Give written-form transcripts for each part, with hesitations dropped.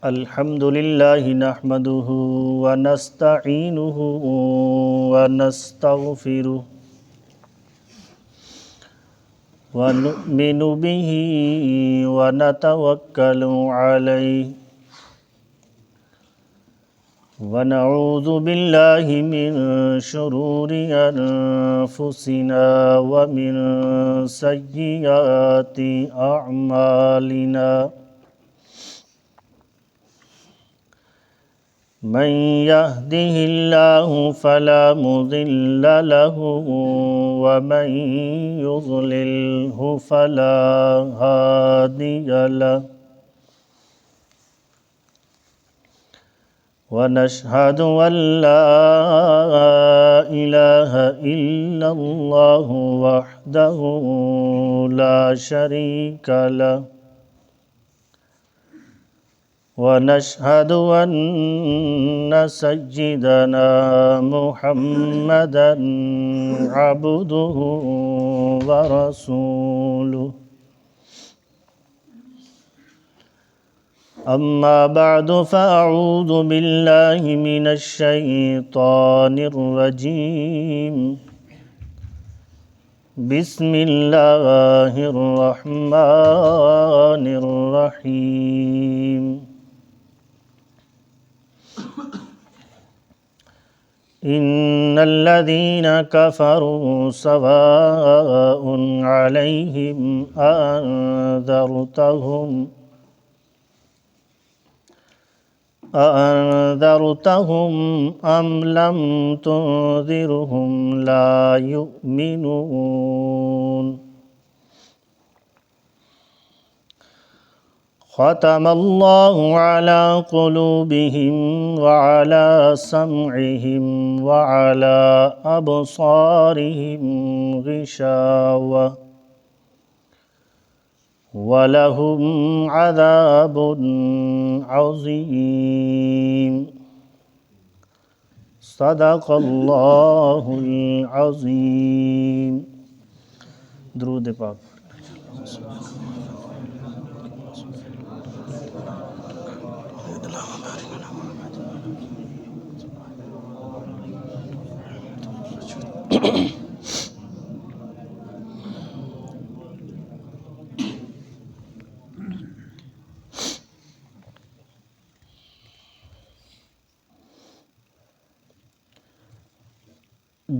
الحمد للہ نحمده ونستعینه ونستغفره ونؤمن به ونتوکل علیہ ونعوذ باللہ من شرور انفسنا ومن سیئات اعمالنا من يهده الله فلا مضل له ومن يضلله فلا هادي له ونشهد أن لا إله إلا الله وحده لا شريك له ونشهد أن سيدنا محمدًا عبده ورسوله أما بعد فأعوذ بالله من الشيطان الرجيم بسم الله الرحمن الرحيم إن الذين كفروا سواء عليهم أأنذرتهم أم لم تنذرهم لا يؤمنون ختم الله على قلوبهم وعلى سمعهم وعلى أبصارهم غشاوة ولهم عذاب عظيم صدق الله العظيم درود پاک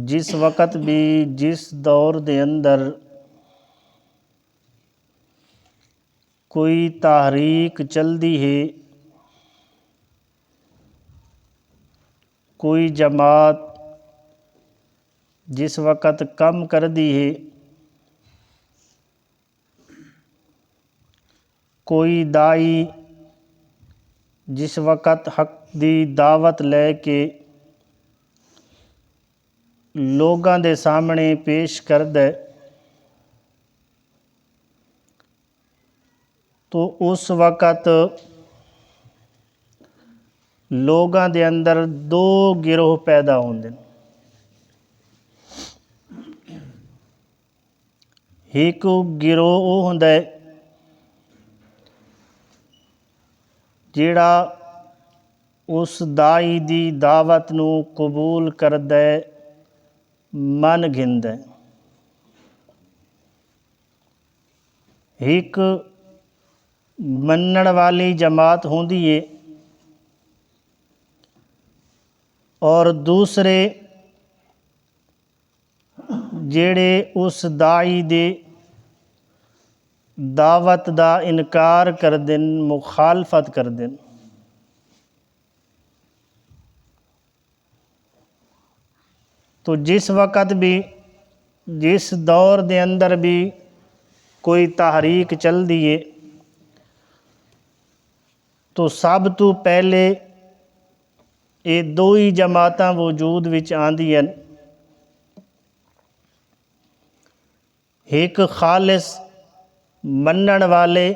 جس وقت بھی جس دور دے اندر کوئی تحریک چلدی ہے، کوئی جماعت جس وقت کم کر دی ہے، کوئی دائی جس وقت حق دی دعوت لے کے لوگاں دے سامنے پیش کر دے تو اس وقت لوگاں دے اندر دو گروہ پیدا ہوندے ہیں۔ ایک گروہ وہ ہوندا ہے جیڑا اس دائی دی دعوت نو قبول کردا ہے، من گھندا ہے۔ ایک منن والی جماعت ہوندی ہے اور دوسرے جیڑے اس دائی دے دعوت دا انکار کر دن، مخالفت کر دن۔ تو جس وقت بھی جس دور دے اندر بھی کوئی تحریک چل دیے تو سب تو پہلے یہ دو ہی جماعتاں وجود وچ آندیاں، ایک خالص منن والے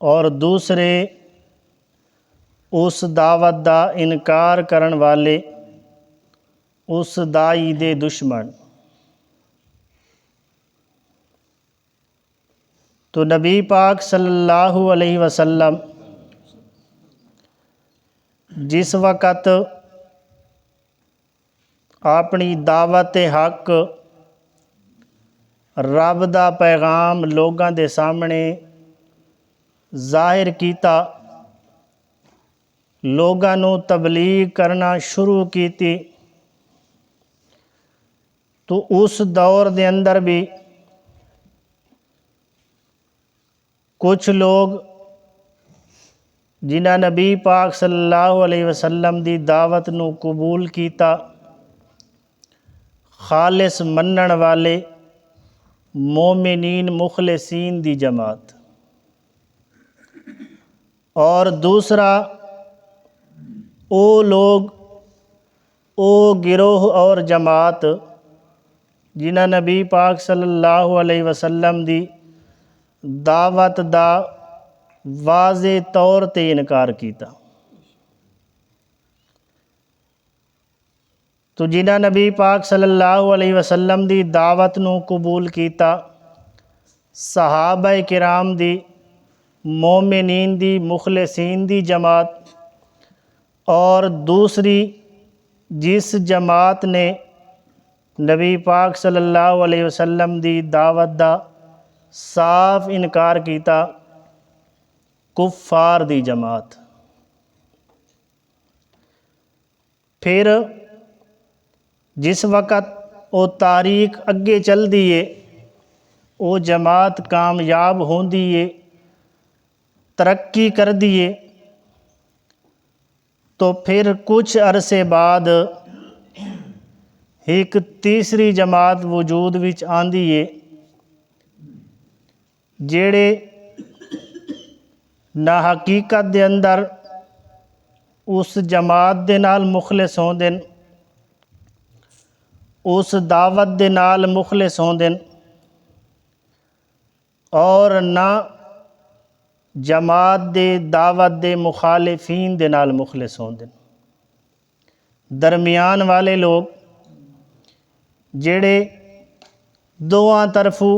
اور دوسرے اس دعوت دا انکار کرن والے، اس دائی دے دشمن۔ تو نبی پاک صلی اللہ علیہ وسلم جس وقت اپنی دعوت حق رب دا پیغام لوگاں دے سامنے ظاہر کیتا، لوگاں نو تبلیغ کرنا شروع کیتی، تو اس دور دے اندر بھی کچھ لوگ جنہاں نبی پاک صلی اللہ علیہ وسلم دی دعوت نو قبول کیتا، خالص منن والے مومنین مخلصین دی جماعت، اور دوسرا او لوگ او گروہ اور جماعت جنہاں نبی پاک صلی اللہ علیہ وسلم دی دعوت دا واضح طور تے انکار کیتا۔ تو جنہاں نبی پاک صلی اللہ علیہ وسلم دی دعوت نو قبول کیتا، صحابہ کرام دی، مومنین دی، مخلصین دی جماعت، اور دوسری جس جماعت نے نبی پاک صلی اللہ علیہ وسلم دی دعوت دا صاف انکار کیتا، کفار دی جماعت۔ پھر جس وقت وہ تاریخ اگے چل دیے، وہ جماعت کامیاب ہون دیے، ترقی کر دیے، تو پھر کچھ عرصے بعد ایک تیسری جماعت وجود وچ آندی ہے، جیڑے نہ حقیقت دے اندر اس جماعت دے نال مخلص ہوندے، اس دعوت دے نال مخلص ہوندے، اور نہ جماعت دے دعوت دے مخالفین دے نال مخلص ہوندے۔ درمیان والے لوگ جڑے دوواں طرفوں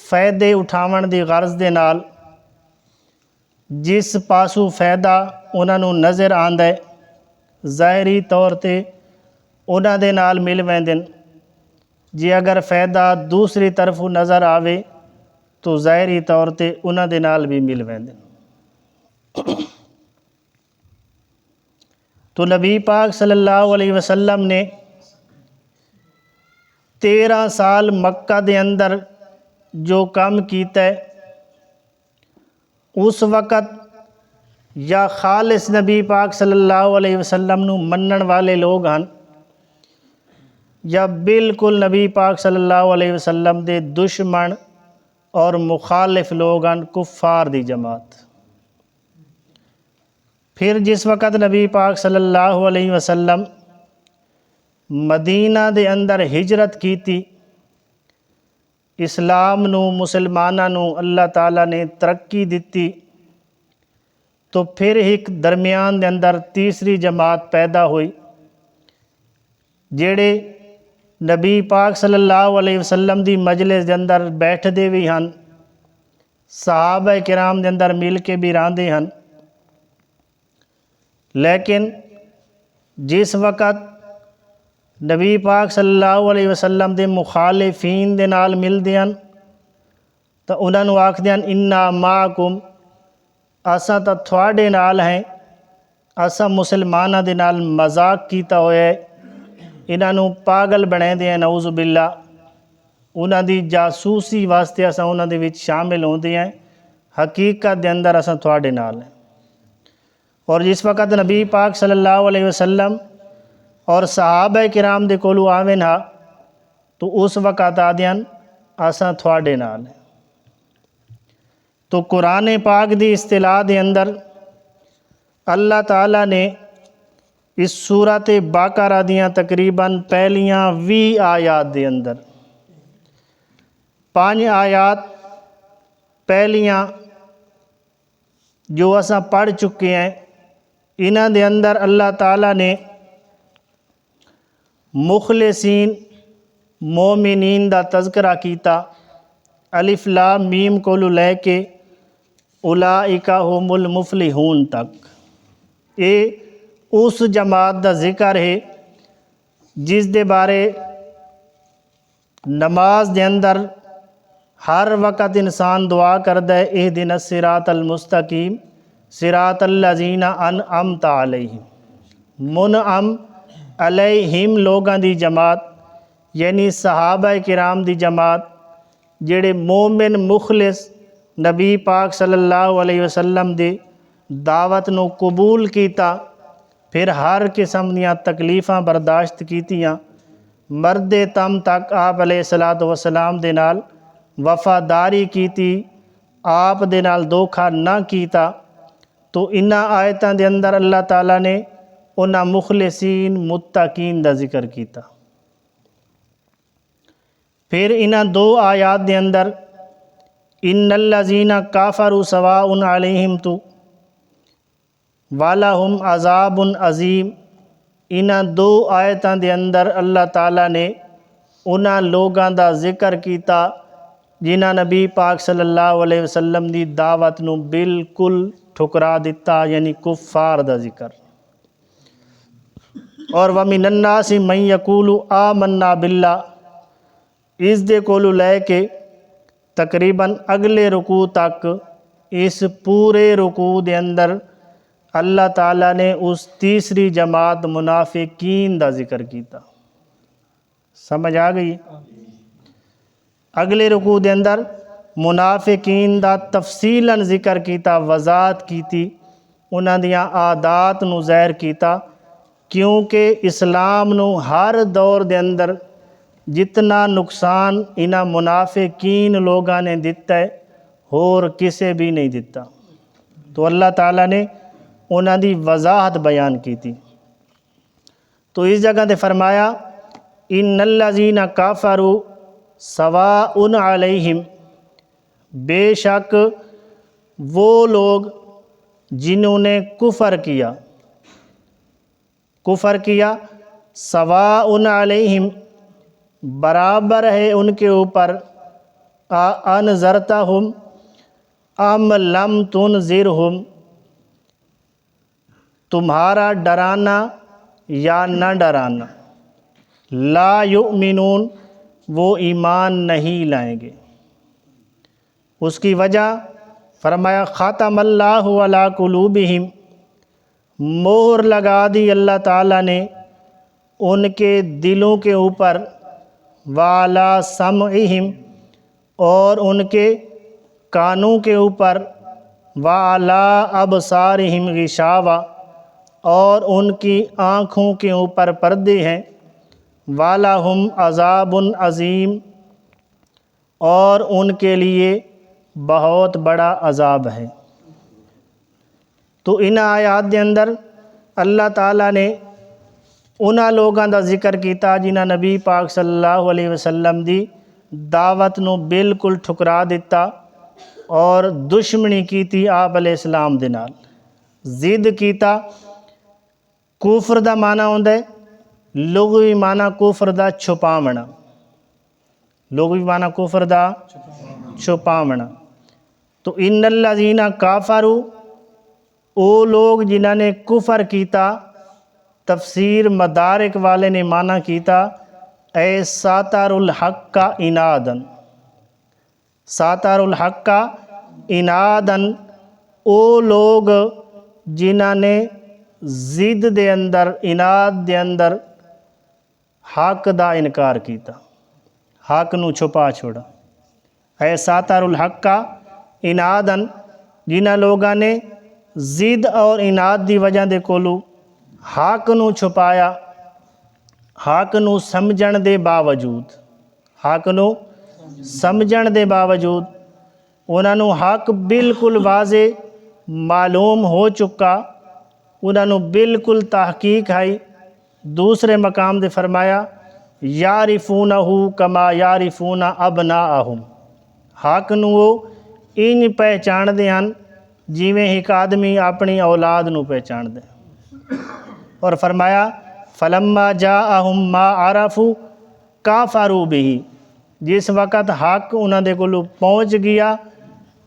فائدے اٹھاون دی غرض دے نال جس پاسو فائدہ انہاں نوں نظر آندا ہے، ظاہری طور تے انہاں دے نال مل ویندے، جے اگر فائدہ دوسری طرفوں نظر آوے تو ظاہری طور تے انہاں دے نال بھی مل ویندے۔ تو نبی پاک صلی اللہ علیہ وسلم نے 13 سال مکہ دے اندر جو کام کیتا ہے، اس وقت یا خالص نبی پاک صلی اللہ علیہ وسلم نو منن والے لوگ ہن، یا بالکل نبی پاک صلی اللہ علیہ وسلم دے دشمن اور مخالف لوگ ہن، کفار دی جماعت۔ پھر جس وقت نبی پاک صلی اللہ علیہ وسلم مدینہ دے اندر ہجرت کیتی، اسلام نو، مسلماناں نو اللہ تعالیٰ نے ترقی دتی، تو پھر ایک درمیان دے اندر تیسری جماعت پیدا ہوئی، جڑے نبی پاک صلی اللہ علیہ وسلم دی مجلس دے اندر بیٹھ دے بھی ہن، صحابہ کرام دے اندر مل کے بھی راندے ہن، لیکن جس وقت نبی پاک صلی اللہ علیہ وسلم دے مخالفین دے نال ملدے ہن تو انہاں نوں آکھدے ہن انا معکم، اساں تا تھوڑے نال ہیں، اساں مسلماناں دے نال مذاق کیتا ہویا ہے، انہاں نوں پاگل بنے دے ہیں، نعوذ باللہ، انہاں دی جاسوسی واسطے اساں انہاں دے وچ شامل ہوندے ہیں، حقیقت دے اندر اساں تھوڑے نال ہیں۔ اور جس وقت نبی پاک صلی اللہ علیہ وسلم اور صحابہ کرام دے کولو آوین ہا تو اس وقت آدیان اساں تھوڑے نال ہیں۔ تو قرآن پاک دی اصطلاح دے اندر اللہ تعالیٰ نے اس سورۃ بقرہ دیاں تقریباً پہلیاں 20 آیات دے اندر 5 آیات پہلیاں جو اساں پڑھ چکے ہیں، انہاں دے اندر اللہ تعالیٰ نے مخلصین مومنین دا تذکرہ کیتا، الف لام میم کولو لے کے اولئک ھم المفلحون تک، یہ اس جماعت دا ذکر ہے جس دے بارے نماز دے اندر ہر وقت انسان دعا کردا ہے اہدنا الصراط المستقیم صراط الذین انعمت علیہم۔ منعم علیہم لوگاں دی جماعت یعنی صحابہ کرام دی جماعت جڑے مومن مخلص نبی پاک صلی اللہ علیہ وسلم دی دعوت نو قبول کیتا، پھر ہر قسم دیاں تکلیفاں برداشت کیتیاں، مرد تم تک آپ علیہ الصلوۃ والسلام دے نال وفاداری کیتی، آپ دے نال دھوکھا نہ کیتا، تو انہاں آیتاں دے اندر اللہ تعالیٰ نے انہاں مخلصین متقین دا ذکر کیتا۔ پھر انہاں دو آیات دے اندر ان الذین کافروا سواء علیہم تو وَلَهُمْ عذاب عظیم، انہاں دو آیتاں دے اندر اللہ تعالیٰ نے انہاں لوگاں دا ذکر کیتا جنہاں نبی پاک صلی اللہ علیہ وسلم دی دعوت نو بالکل ٹھکرا دیتا، یعنی کفار دا ذکر۔ اور وَمِنَ النَّاسِ مَن يَقُولُ آمَنَّا بِاللَّهِ، اس دے کولو لے کے تقریباً اگلے رکوع تک اس پورے رکوع دے اندر اللہ تعالیٰ نے اس تیسری جماعت منافقین دا ذکر کیتا۔ سمجھ آ گئی؟ اگلے رکوع دے اندر منافقین دا تفصیلاً ذکر کیتا، وضاحت کیتی، انہاں دیاں عادات نو ظاہر کیتا، کیونکہ اسلام نو ہر دور دے اندر جتنا نقصان انہاں منافقین لوگاں نے دیتا ہے اور کسے بھی نہیں دیتا، تو اللہ تعالیٰ نے انہاں دی وضاحت بیان کی تھی۔ تو اس جگہ تے فرمایا ان الذین کافروا سواء علیہم، بے شک وہ لوگ جنہوں نے کفر کیا سواء علیہم برابر ہے ان کے اوپر، انذرتہم ام لم تنذرہم، تمہارا ڈرانا یا نہ ڈرانا، لا یؤمنون وہ ایمان نہیں لائیں گے۔ اس کی وجہ فرمایا ختم اللہ علی قلوبہم، مہر لگا دی اللہ تعالیٰ نے ان کے دلوں کے اوپر، وعلی سمعہم اور ان کے کانوں کے اوپر، وعلی ابصارہم غشاوہ اور ان کی آنکھوں کے اوپر پردے ہیں، وَلَهُمْ عَذَابٌ عظیم اور ان کے لیے بہت بڑا عذاب ہے۔ تو ان آیات دے اندر اللہ تعالیٰ نے انہاں لوگاں دا ذکر کیتا جنہاں نبی پاک صلی اللہ علیہ وسلم دی دعوت نو بالکل ٹھکرا دیتا اور دشمنی کیتی آپ علیہ السلام دے نال، ضد کیتا۔ کفر دا معنی ہوندا ہے لغوی معنی کفر دا چھپاونا، لغوی معنی کفر دا چھپاونا۔ تو ان الذین کافروا او لوگ جنہاں نے کفر کیتا، تفسیر مدارک والے نے معنی کیتا اے ساتر الحق کا عنادن، ساتر الحق کا عنادن، او لوگ جنہاں نے ضد دے اندر، عناد دے اندر حق دا انکار کیتا، حق نو چھپا چھوڑا۔ اے ساتر الحق کا عنادن، جنہاں لوگاں نے ضد اور عناد دی وجہ دے کولو حق نو چھپایا، حق نو سمجھن دے باوجود، حق نو سمجھن دے باوجود انہاں نو حق بالکل واضح معلوم ہو چکا، انہاں نو بالکل تحقیق آئی۔ دوسرے مقام دے فرمایا یعرفونہ کما یعرفون ابناءہم، حق نو وہ انج پہچان دے ہن جویں ایک آدمی اپنی اولاد نو پہچان دے۔ اور فرمایا فلما جاءہم ما عرفوا کافروا بہ، جس وقت حق انہاں دے کولو پہنچ گیا،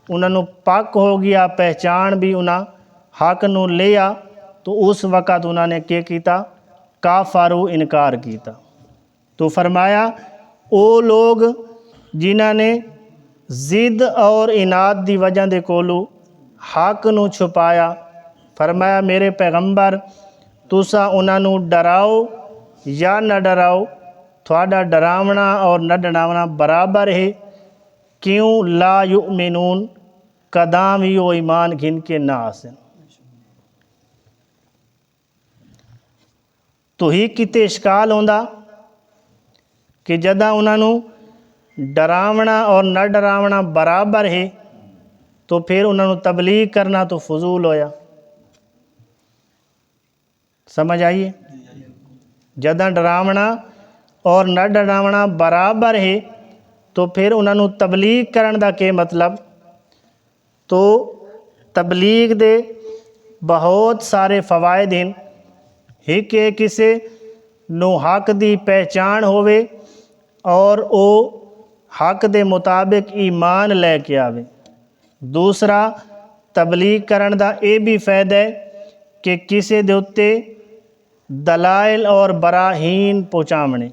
انہاں نو پک ہو گیا، پہچان بھی انہاں حق نو لیا، تو اس وقت انہوں نے کیا کیتا؟ کافرو، انکار کیتا۔ تو فرمایا او لوگ جنہاں نے ضد اور عناد دی وجہ دے کولو حق نو چھپایا، فرمایا میرے پیغمبر تسا انہاں نو ڈراؤ یا نہ ڈراؤ، تھوڑا ڈراونا اور نہ ڈراونا برابر ہے، کیوں لا یؤمنون، کداں وی او ایمان گھن کے نہ آسن۔ تو ہی کتے اشکال ہوندا کہ جدہ انہاں نو ڈراونا اور نہ ڈراونا برابر ہے تو پھر انہاں نو تبلیغ کرنا تو فضول ہویا۔ سمجھ آئیے؟ جدہ ڈراونا اور نہ ڈراونا برابر ہے تو پھر انہاں نو تبلیغ کرن دا کے مطلب؟ تو تبلیغ دے بہت سارے فوائد ہیں، ایک ہے کسے نو حق دی پہچان ہوئے اور او حق دے مطابق ایمان لے کے آوے۔ دوسرا تبلیغ کرن دا اے بھی فائدہ ہے کہ کسے دے اتے دلائل اور براہین پہنچامنے۔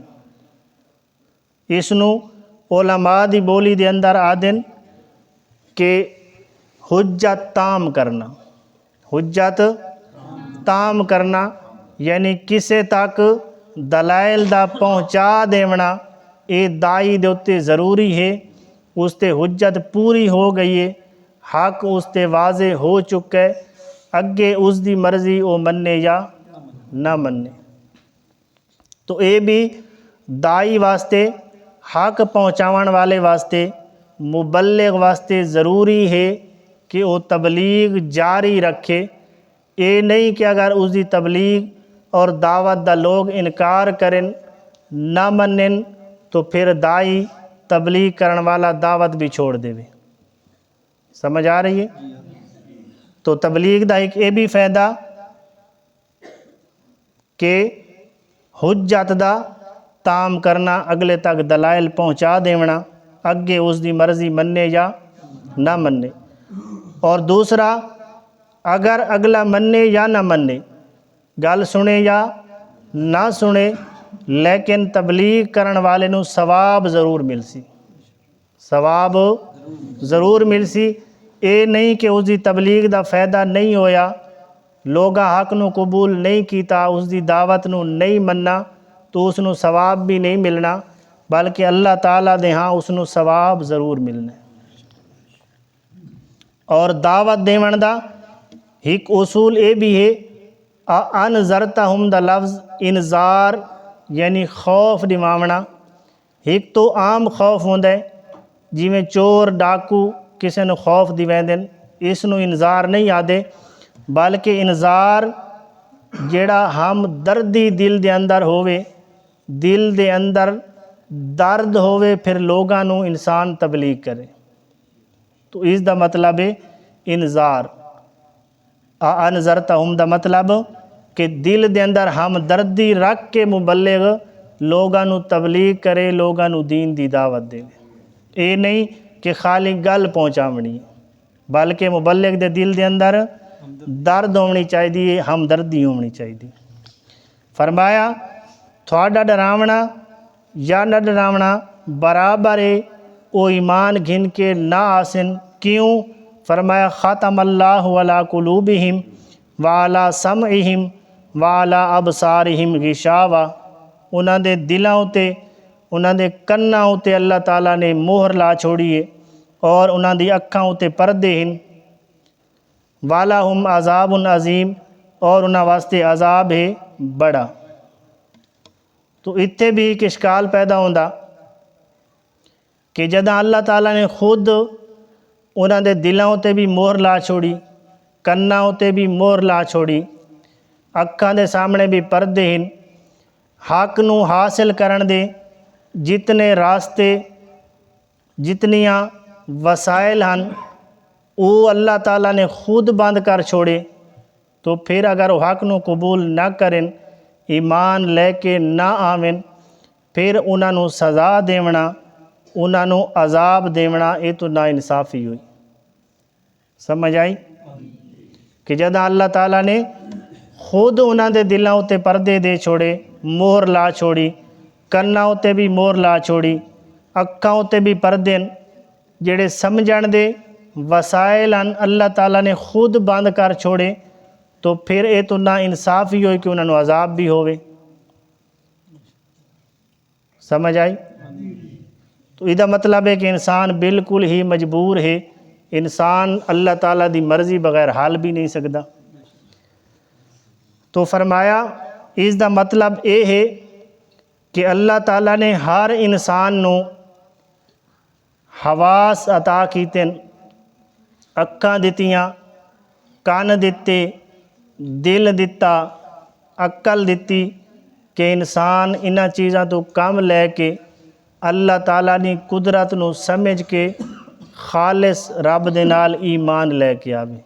اس نو علماء دی بولی دے اندر آدن کہ حجت تام کرنا، حجت تام کرنا یعنی کسے تک دلائل دا پہنچا دیونا، اے دائی دے اتے ضروری ہے، اس تے حجت پوری ہو گئی ہے، حق اس تے واضح ہو چکے، اگے اس دی مرضی او مننے یا نہ مننے۔ تو اے بھی دائی واسطے، حق پہنچاون والے واسطے، مبلغ واسطے ضروری ہے کہ وہ تبلیغ جاری رکھے۔ اے نہیں کہ اگر اس دی تبلیغ اور دعوت دا لوگ انکار کریں نہ منن تو پھر دائی تبلیغ کرن والا دعوت بھی چھوڑ دے۔ سمجھ آ رہی ہے؟ تو تبلیغ دا ایک اے بھی فائدہ کہ حجت دا تام کرنا، اگلے تک دلائل پہنچا دیونا، اگے اس دی مرضی مننے یا نہ مننے۔ اور دوسرا اگر اگلا مننے یا نہ مننے، گل سنے یا نہ سنے، لیکن تبلیغ کرن والے نو ثواب ضرور مل سی، ثواب ضرور مل سی۔ اے نہیں کہ اس دی تبلیغ دا فائدہ نہیں ہویا، لوگا حق نو قبول نہیں کیتا، اس دی دعوت نو نہیں مننا تو اس نو ثواب بھی نہیں ملنا، بلکہ اللہ تعالیٰ دے ہاں اس نو ثواب ضرور ملنا۔ اور دعوت دیون دا ایک اصول اے بھی ہے، انذرتہم دا لفظ انذار یعنی خوف دماونا۔ ایک تو عام خوف ہوندا ہے جی میں چور ڈاکو کسے نو خوف دیویندن، اس نو انذار نہیں آدے، بلکہ انذار جیڑا ہم دردی دل دے اندر ہوئے، دل دے اندر درد ہوئے، پھر لوگاں نو انسان تبلیغ کرے، تو اس دا مطلب ہے انذار۔ انذرتہم دا مطلب کہ دل دے اندر ہم دردی رکھ کے مبلغ لوگاں نو تبلیغ کرے، لوگاں نو دین دی دعوت دے۔ اے نہیں کہ خالی گل پہنچاونی، بلکہ مبلغ دے دل دے اندر درد ہونی چاہیے، ہمدردی ہونی چاہیے۔ فرمایا تھوڑا ڈراونا یا نہ ڈراونا برابر ہے، او ایمان گھن کے نہ آسن، کیوں؟ فرمایا ختم اللہ علی قلوبہم وعلی سمعہم وعلی ابصارہم غشاوہ، انہاں دے دلاں تے، انہاں دے کناں تے اللہ تعالیٰ نے مہر لا چھوڑی ہے، اور انہاں دی اکھاں تے پردے ہیں، وَلَهُمْ عَذَابٌ عَظِيمٌ، اور انہاں واسطے عذاب ہے بڑا۔ تو اتنے بھی ایک اشکال پیدا ہوندا کہ جدہ اللہ تعالیٰ نے خود انہاں دے دلاں تے بھی مہر لا چھوڑی، کناں تے بھی مہر لا چھوڑی، اکھاں دے سامنے بھی پردے ہیں، حق نو حاصل کرن دے جتنے راستے، جتنیاں وسائل ہن، وہ اللہ تعالیٰ نے خود بند کر چھوڑے، تو پھر اگر وہ حق نو قبول نہ کریں، ایمان لے کے نہ آویں، پھر انہاں نو سزا دیونا، انہاں نو عذاب دیونا، یہ تو ناانصافی ہوئی۔ سمجھ آئی کہ جدہ اللہ تعالیٰ نے خود انہاں دے دلاں اُتے پردے دے چھوڑے، مہر لا چھوڑی، کناں اُتے بھی مہر لا چھوڑی، اکھاں اُتے بھی پردے جڑے سمجھن دے وسائل ان اللہ تعالیٰ نے خود بند کر چھوڑے، تو پھر اے تو نہ انصاف ہی ہوئے کہ انہاں نوں عذاب بھی ہوئے۔ سمجھ آئی؟ تو یہ مطلب ہے کہ انسان بالکل ہی مجبور ہے، انسان اللہ تعالیٰ دی مرضی بغیر حال بھی نہیں سکتا۔ تو فرمایا اس دا مطلب یہ ہے کہ اللہ تعالیٰ نے ہر انسان نو حواس عطا کیتے، اکھاں دتیاں، کان دتے، دل دتا، عقل دتی، کہ انسان انہاں چیزاں تو کم لے کے اللہ تعالیٰ نے قدرت نو سمجھ کے خالص رب دے نال ایمان لے کے آوے۔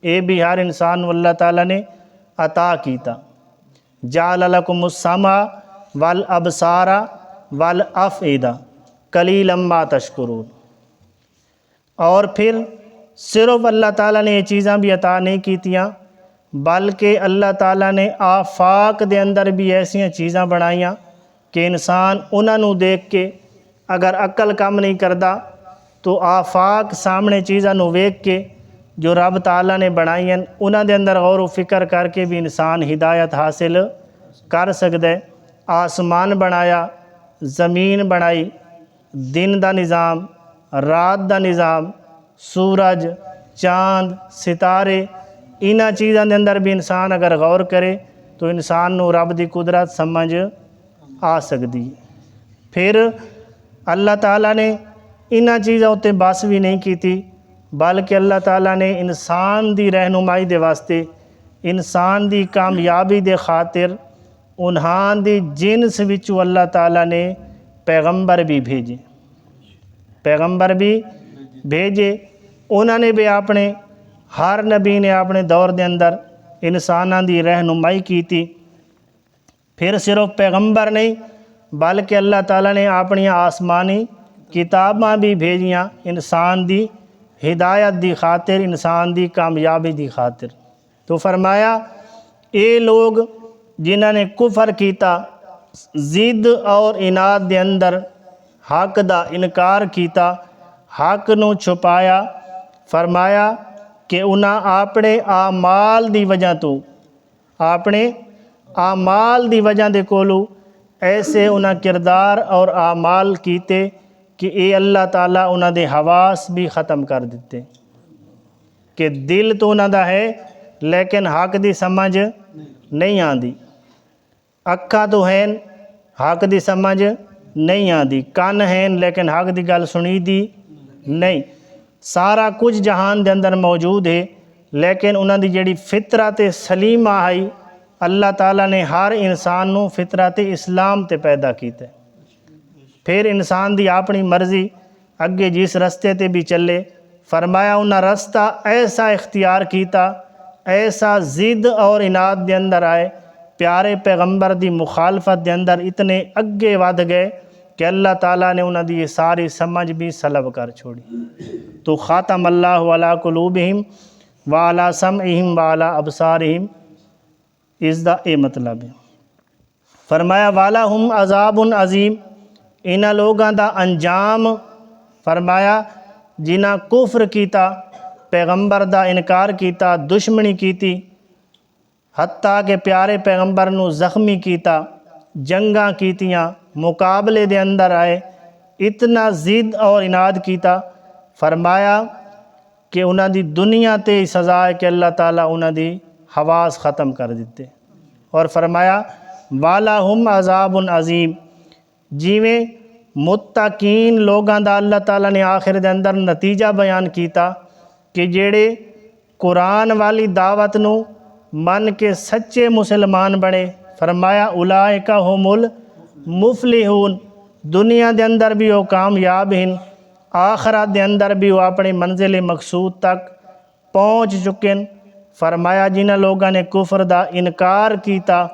اے بھی ہر انسان نو اللہ تعالیٰ نے عطا کیتا۔ جعل لکم السمع والابصار والافئدہ قلیلا ما تشکرون۔ اور پھر صرف اللہ تعالیٰ نے یہ چیزاں بھی عطا نہیں کیتیاں، بلکہ اللہ تعالیٰ نے آفاق دے اندر بھی ایسیاں چیزاں بنائیاں کہ انسان انہاں نوں دیکھ کے اگر عقل کم نہیں کردا تو آفاق سامنے چیزاں نوں ویکھ کے جو رب تعالیٰ نے بنائیاں انہاں دے اندر غور و فکر کر کے بھی انسان ہدایت حاصل کر سکدا ہے۔ آسمان بنایا، زمین بنائی، دن دا نظام، رات دا نظام، سورج، چاند، ستارے، انہاں چیزاں دے اندر بھی انسان اگر غور کرے تو انسان نو رب دی قدرت سمجھ آ سکتی ہے۔ پھر اللہ تعالیٰ نے انہاں چیزاں اُتے بس بھی نہیں کیتی، بلکہ اللہ تعالیٰ نے انسان دی رہنمائی دے واسطے، انسان دی کامیابی دے خاطر انہاں دی جنس وچوں اللہ تعالیٰ نے پیغمبر بھی بھیجے، پیغمبر بھی بھیجے۔ انہاں نے بھی اپنے ہر نبی نے اپنے دور دے اندر انساناں دی رہنمائی کیتی۔ پھر صرف پیغمبر نہیں بلکہ اللہ تعالیٰ نے اپنی آسمانی کتاباں بھی بھیجیاں انسان دی ہدایت دی خاطر، انسان دی کامیابی دی خاطر۔ تو فرمایا اے لوگ جنہاں نے کفر کیتا، ضد اور عناد دے اندر حق دا انکار کیتا، حق نو چھپایا، فرمایا کہ انہاں اپنے اعمال دی وجہ تو، اپنے اعمال دی وجہ دے کولو ایسے انہاں کردار اور اعمال کیتے کہ اے اللہ تعالیٰ انہاں دے حواس بھی ختم کر دیتے، کہ دل تو انہاں دا ہے لیکن حق دی سمجھ نہیں آندی، اکھاں تو ہیں حق دی سمجھ نہیں آندی، کان ہیں لیکن حق دی گل سنی دی نہیں، سارا کچھ جہان دے اندر موجود ہے لیکن انہاں دی جڑی فطرت سلیمہ آئی، اللہ تعالیٰ نے ہر انسان نو فطرت اسلام تے پیدا کیتے۔ پھر انسان دی اپنی مرضی اگے جس رستے تے بھی چلے، فرمایا انہاں رستہ ایسا اختیار کیتا، ایسا ضد اور عناد دے اندر آئے، پیارے پیغمبر دی مخالفت دے اندر اتنے اگے ود گئے کہ اللہ تعالیٰ نے انہاں دی یہ ساری سمجھ بھی سلب کر چھوڑی۔ تو خاتم اللہ علی قلوبہم وعلی سمعہم وعلی ابصارہم، اس دا اے مطلب ہے۔ فرمایا وَلَهُمْ عَذَابٌ عظیم، انہاں لوگاں دا انجام، فرمایا جنہاں کفر کیتا، پیغمبر دا انکار کیتا، دشمنی کیتی، حتیٰ کہ پیارے پیغمبر نو زخمی کیتا، جنگاں کیتیاں، مقابلے دے اندر آئے، اتنا ضد اور عناد کیتا، فرمایا کہ انہاں دی دنیا تے سزا ہے کہ اللہ تعالیٰ انہاں دی حواس ختم کر دیتے، اور فرمایا وَلَهُمْ عَذَابٌ عظیم، جیویں متقین لوگاں دا اللہ تعالیٰ نے آخر دے اندر نتیجہ بیان کیتا کہ جڑے قرآن والی دعوت نو من کے سچے مسلمان بنے، فرمایا اولئک ھم المفلحون، دنیا دے اندر بھی وہ کامیاب ہیں، آخرت دے اندر بھی وہ اپنے منزل مقصود تک پہنچ چکن۔ فرمایا جنہاں لوگاں نے کفر دا انکار کیتا،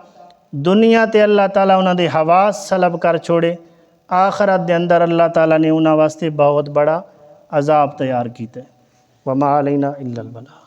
دنیا تے اللہ تعالیٰ انہاں دے حواس سلب کر چھوڑے، آخرت دے اندر اللہ تعالیٰ نے انہاں واسطے بہت بڑا عذاب تیار کیتا ہے۔ وما علینا الا البلاغ۔